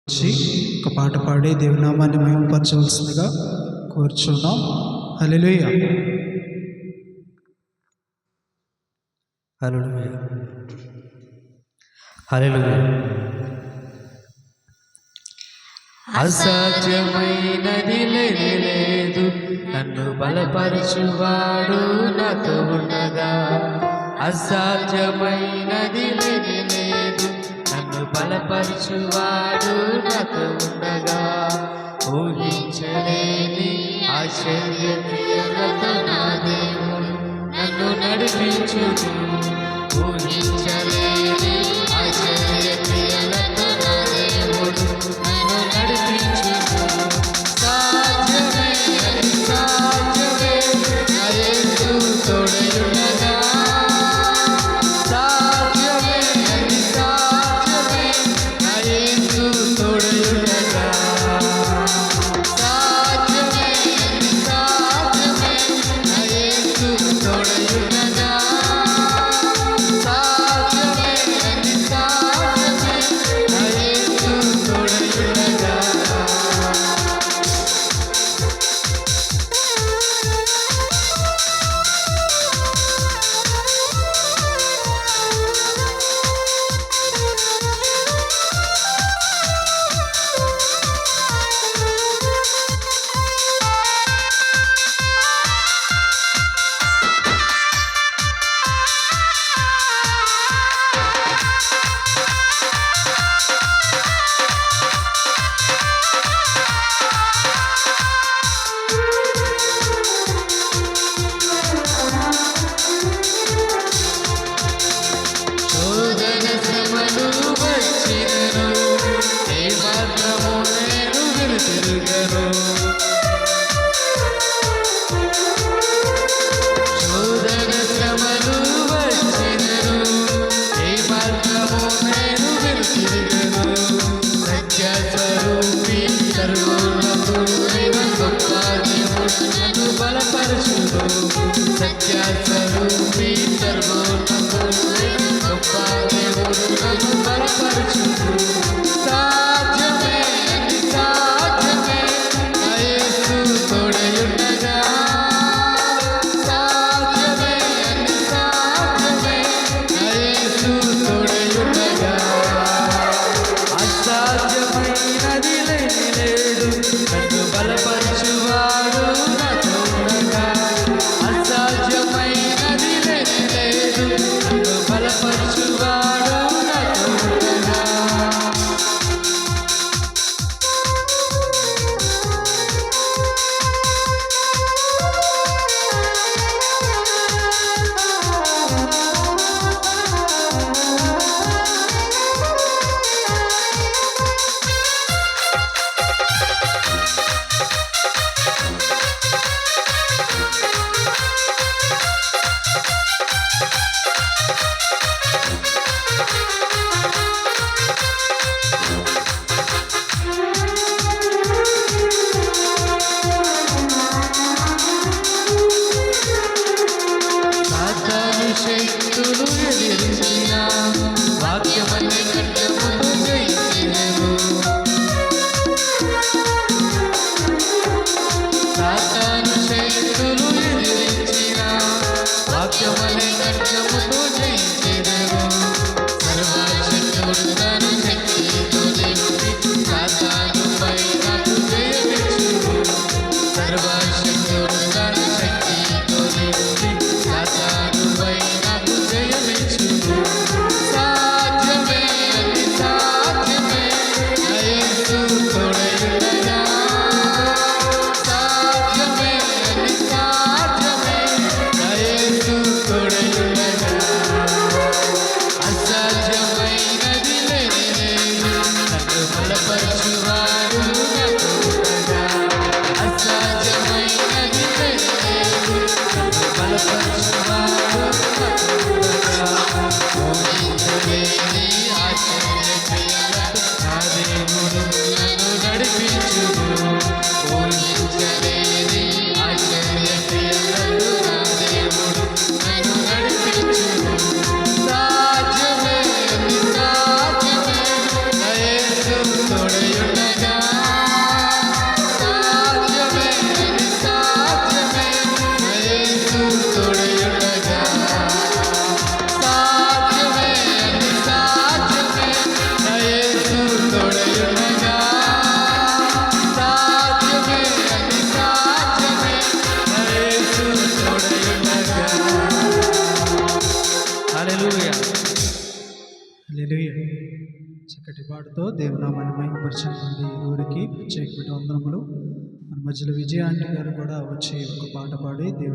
వచ్చి ఒక పాట పాడి దేవుని నామాన్ని మహిమపరచవలసిందిగా కోరుచున్నాం. హల్లెలూయా. హల్లెలూయా. హల్లెలూయా. అసాధ్యమైనది లేదు, నన్ను బలపరచువాడు నాతో ఉండగా. అసాధ్యమైనది లేదు, నన్ను బలపరచువాడు నాతో ఉండగా. ఊహించలేని ఆశ్చర్య క్రియలతో నా దేవుడు నన్ను నడిపించును. ఊహించలేని ఆశ్చర్య క్రియలతో నా దేవుడు నన్ను నడిపించును. సాధ్యమే అది సాధ్యమే, నా యేసు తోడయుండగా. సాధ్యమే అది సాధ్యమే, నా యేసు తోడయుండగా. సాధ్యమే అది సాధ్యమే, నా యేసు తోడయుండగా. సాధ్యమే అది సాధ్యమే, నా యేసు తోడయుండగా. శోధన శ్రమలు వచ్చినను ఏ మాత్రము నేను వెనుతిరుగను. శోధన శ్రమలు వచ్చినను ఏ మాత్రము నేను వెనుతిరుగను. సత్య స్వరూపి సర్వోన్నతుడు గొప్ప దేవుడు నన్ను బలపరచును. సత్య స్వరూపి సర్వోన్నతుడు గొప్ప దేవుడు నన్ను బలపరచును. సాధ్యమే అది సాధ్యమే, నా యేసు తోడయుండగా. సాధ్యమే అది సాధ్యమే, నా యేసు తోడయుండగా. అసాధ్యమైనది లేదు, నన్ను బలపరచువాడు నాతో ఉండగా. అసాధ్యమైనది లేదు, నన్ను బలపరచువాడు నాతో ఉండగా. సాతాను శక్తులు ఎదిరించిన వాక్యమనే ఖడ్గముతో జయించెదను. సాతాను శక్తులు ఎదిరించిన వాక్యమనే ఖడ్గముతో జయించెదను. సర్వశక్తుడు తన శక్తితో నింపి సాతానుపై నాకు జయమిచ్చును. సర్వశక్తుడు తన శక్తితో నింపి సాతానుపై నాకు జయమిచ్చును. సాధ్యమే అది సాధ్యమే, నా యేసు తోడయుండగా. సాధ్యమే అది సాధ్యమే, నా యేసు తోడయుండగా. అసాధ్యమైనది లేదు, నన్ను బలపరచువాడు నాతో ఉండగా. అసాధ్యమైనది లేదు, నన్ను బలపరచువాడు నాతో ఉండగా. ఊహించలేని ఆశ్చర్య క్రియలతో నా దేవుడు నన్ను నడిపించును. ఊహించలేని ఆశ్చర్య క్రియలతో నా దేవుడు నన్ను నడిపించును. సాధ్యమే అది సాధ్యమే, నా యేసు తోడయుండగా. హల్లెలూయా. చక్కటి పాటతో దేవునామాన్ని మహిమపరచండి. ఇరువురికి ప్రత్యేకమైన వందనములు. మన మధ్యలో విజయ ఆంటీ గారు కూడా వచ్చి ఒక పాట పాడి దేవుని